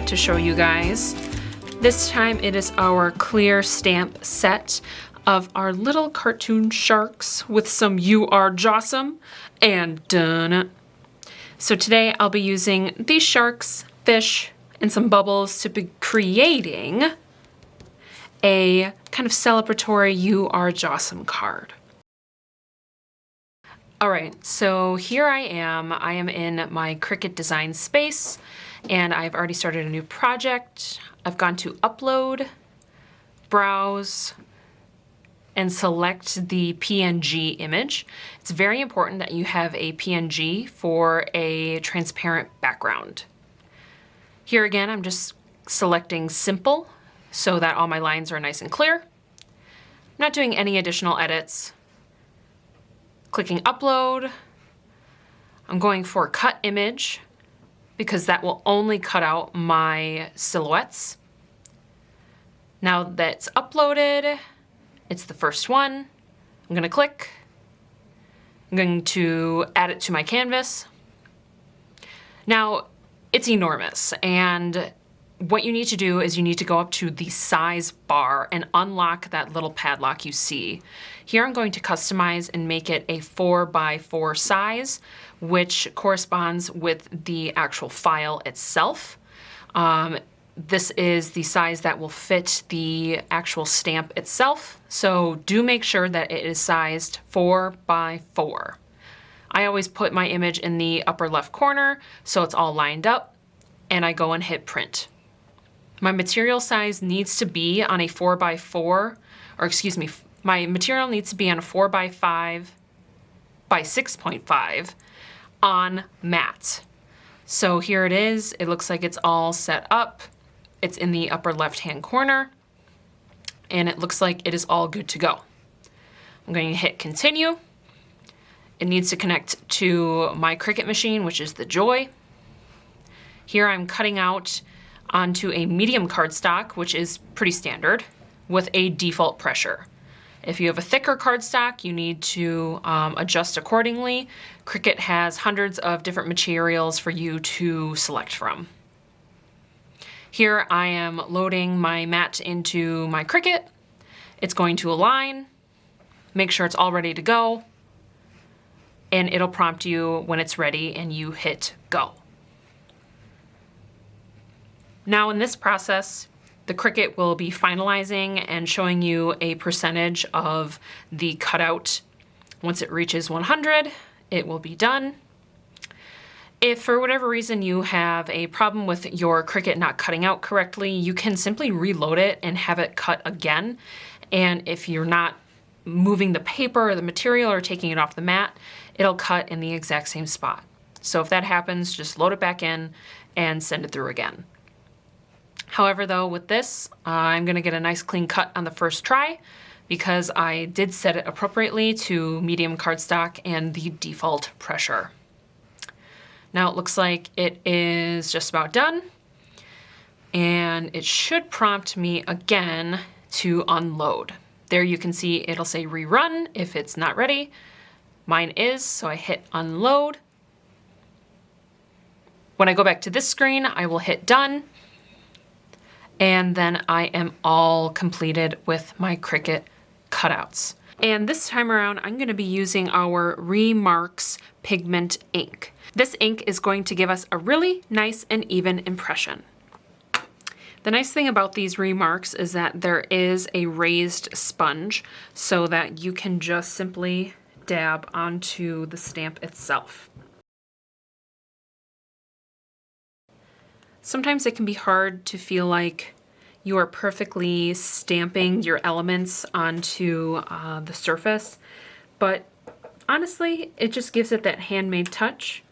set to show you guys. This time it is our clear stamp set of our little cartoon sharks with some "You Are Jawsome" and done. So today I'll be using these sharks, fish, and some bubbles to be creating a kind of celebratory "You Are Jawsome" card. Alright, so here I am in my Cricut design space, and I've already started a new project. I've gone to Upload, Browse, and select the PNG image. It's very important that you have a PNG for a transparent background. Here again, I'm just selecting Simple so that all my lines are nice and clear. I'm not doing any additional edits. Clicking Upload. I'm going for Cut Image because that will only cut out my silhouettes. Now that's uploaded, it's the first one. I'm gonna click. I'm going to add it to my canvas. Now, it's enormous, and what you need to do is you need to go up to the size bar and unlock that little padlock you see. Here I'm going to customize and make it a 4x4 size, which corresponds with the actual file itself. This is the size that will fit the actual stamp itself, so do make sure that it is sized 4x4. I always put my image in the upper left corner so it's all lined up, and I go and hit print. My material size needs to be on a 4x4, or excuse me, my material needs to be on a 4x5 by 6.5 on matte. So here it is. It looks like it's all set up. It's in the upper left-hand corner, and it looks like it is all good to go. I'm going to hit continue. It needs to connect to my Cricut machine, which is the Joy. Here I'm cutting out onto a medium cardstock, which is pretty standard, with a default pressure. If you have a thicker cardstock, you need to adjust accordingly. Cricut has hundreds of different materials for you to select from. Here I am loading my mat into my Cricut. It's going to align, make sure it's all ready to go, and it'll prompt you when it's ready and you hit go. Now in this process, the Cricut will be finalizing and showing you a percentage of the cutout. Once it reaches 100, it will be done. If for whatever reason you have a problem with your Cricut not cutting out correctly, you can simply reload it and have it cut again. And if you're not moving the paper or the material or taking it off the mat, it'll cut in the exact same spot. So if that happens, just load it back in and send it through again. However, though, with this, I'm going to get a nice clean cut on the first try because I did set it appropriately to medium cardstock and the default pressure. Now it looks like it is just about done, and it should prompt me again to unload. There you can see it'll say rerun if it's not ready. Mine is, so I hit unload. When I go back to this screen, I will hit done. And then I am all completed with my Cricut cutouts. And this time around, I'm going to be using our Remarks pigment ink. This ink is going to give us a really nice and even impression. The nice thing about these Remarks is that there is a raised sponge so that you can just simply dab onto the stamp itself. Sometimes it can be hard to feel like you are perfectly stamping your elements onto the surface, but honestly, it just gives it that handmade touch.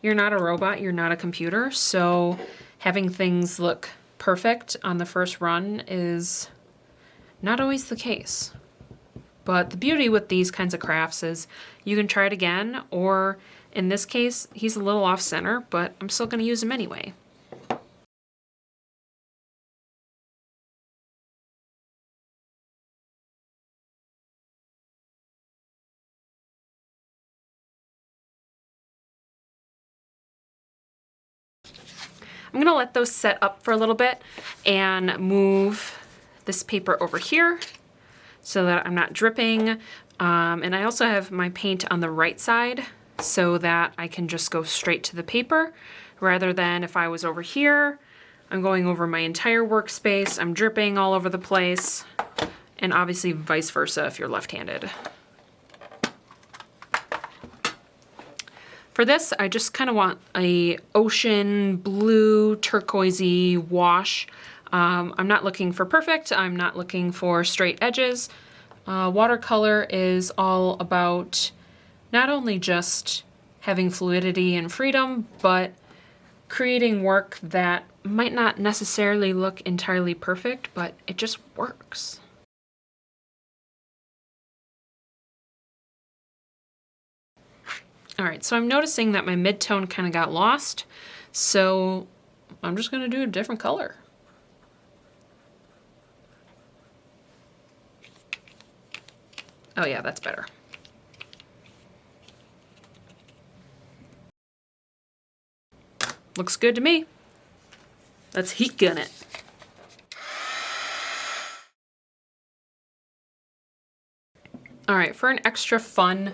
You're not a robot, you're not a computer, so having things look perfect on the first run is not always the case. But the beauty with these kinds of crafts is you can try it again, or in this case, he's a little off center, but I'm still going to use him anyway. I'm gonna let those set up for a little bit and move this paper over here so that I'm not dripping. And I also have my paint on the right side so that I can just go straight to the paper rather than if I was over here, I'm going over my entire workspace, I'm dripping all over the place, and obviously vice versa if you're left-handed. For this, I just kind of want a ocean blue turquoisey wash. I'm not looking for perfect, I'm not looking for straight edges. Watercolor is all about not only just having fluidity and freedom, but creating work that might not necessarily look entirely perfect, but it just works. All right, so I'm noticing that my mid-tone kind of got lost, so I'm just gonna do a different color. Oh yeah, that's better. Looks good to me. Let's heat gun it. All right, for an extra fun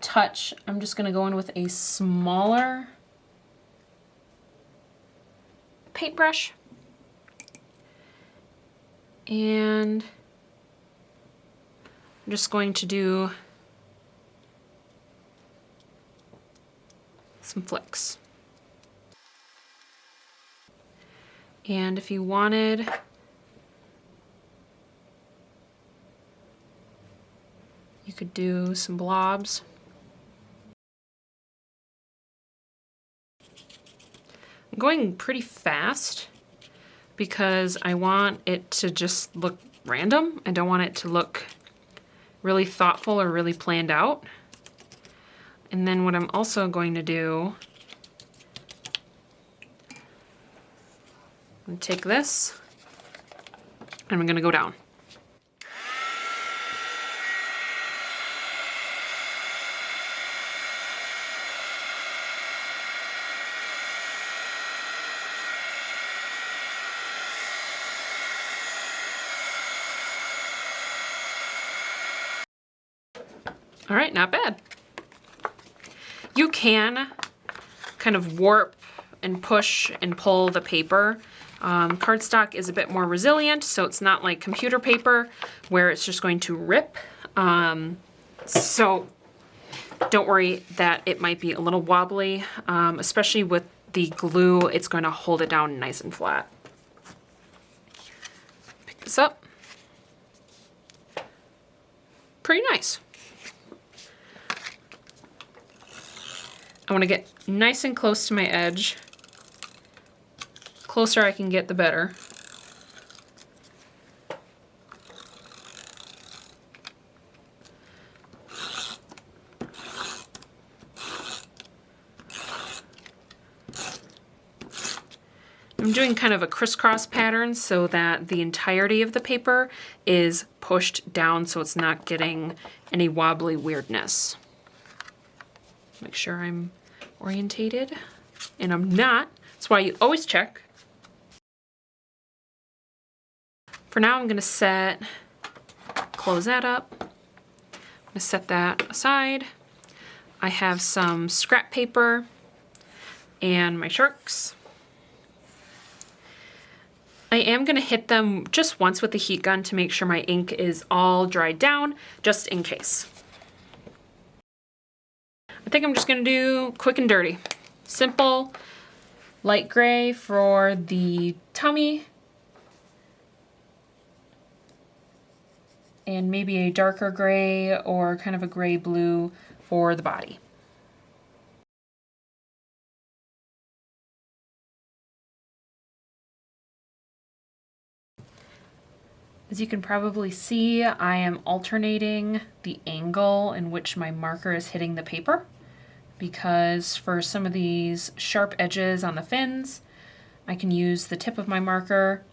touch, I'm just gonna go in with a smaller paintbrush. And I'm just going to do some flicks. And if you wanted, you could do some blobs. I'm going pretty fast because I want it to just look random. I don't want it to look really thoughtful or really planned out. And then what I'm also going to do, I'm gonna take this and I'm gonna go down. All right, not bad. You can kind of warp and push and pull the paper. Cardstock is a bit more resilient, so it's not like computer paper where it's just going to rip. So don't worry that it might be a little wobbly, especially with the glue, it's going to hold it down nice and flat. Pick this up. Pretty nice. I want to get nice and close to my edge. Closer I can get, the better. I'm doing kind of a crisscross pattern so that the entirety of the paper is pushed down so it's not getting any wobbly weirdness. Make sure I'm orientated, and I'm not. That's why you always check. For now, I'm gonna close that up. I'm gonna set that aside. I have some scrap paper and my sharks. I am gonna hit them just once with the heat gun to make sure my ink is all dried down, just in case. I think I'm just gonna do quick and dirty. Simple, light gray for the tummy, and maybe a darker gray or kind of a gray blue for the body. As you can probably see, I am alternating the angle in which my marker is hitting the paper, because for some of these sharp edges on the fins, I can use the tip of my marker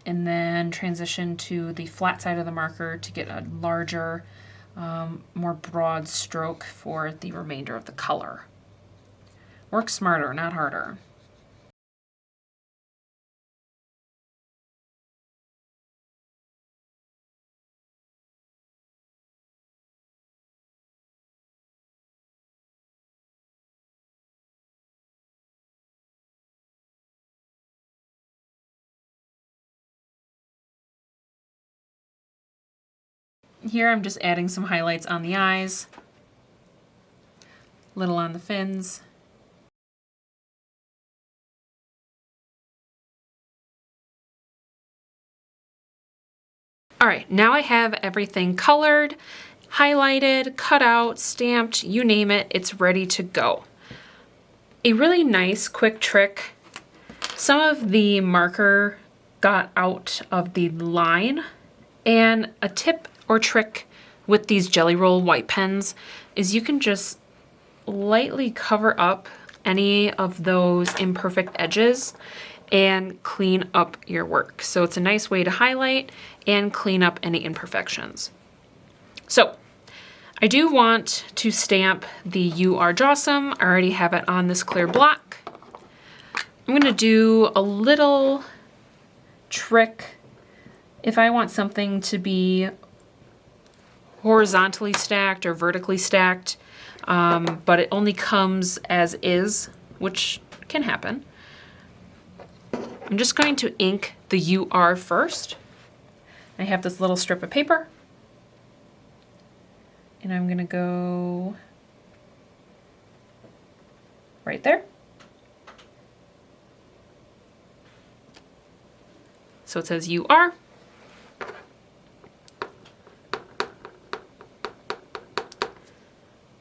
and then transition to the flat side of the marker to get a larger, more broad stroke for the remainder of the color. Work smarter, not harder. Here I'm just adding some highlights on the eyes, little on the fins. All right, now I have everything colored, highlighted, cut out, stamped, you name it, it's ready to go. A really nice quick trick, some of the marker got out of the line, and a tip or trick with these Jelly Roll white pens is you can just lightly cover up any of those imperfect edges and clean up your work. So it's a nice way to highlight and clean up any imperfections. So I do want to stamp the You Are Jawsome. I already have it on this clear block. I'm gonna do a little trick if I want something to be horizontally stacked or vertically stacked, but it only comes as is, which can happen. I'm just going to ink the You Are first. I have this little strip of paper, and I'm gonna go right there. So it says You Are.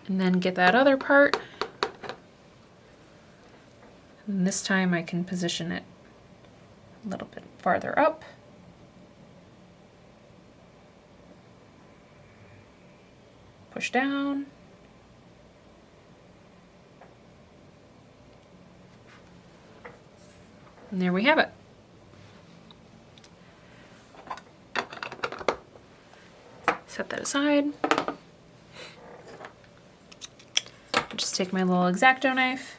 And then get that other part. And this time I can position it a little bit farther up. Push down. And there we have it. Set that aside. Just take my little X-Acto knife.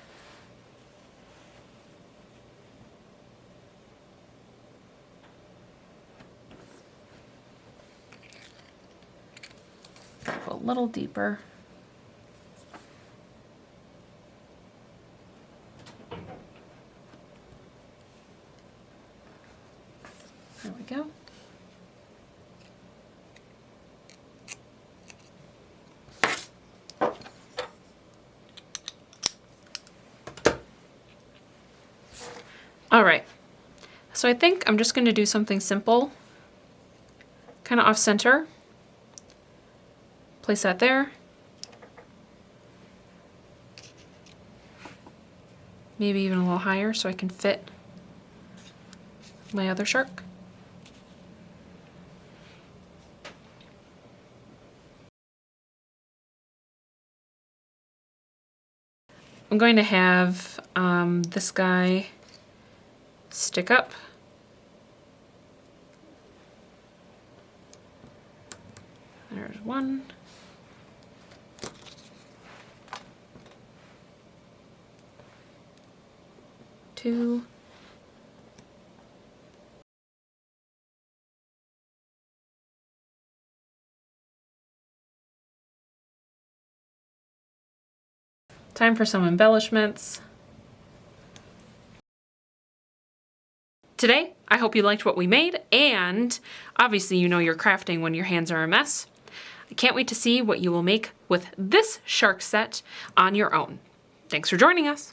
Go a little deeper. There we go. All right, so I think I'm just going to do something simple, kind of off center. Place that there. Maybe even a little higher so I can fit my other shark. I'm going to have this guy stick up. There's one. Two. Time for some embellishments. Today, I hope you liked what we made, and obviously you know you're crafting when your hands are a mess. I can't wait to see what you will make with this shark set on your own. Thanks for joining us.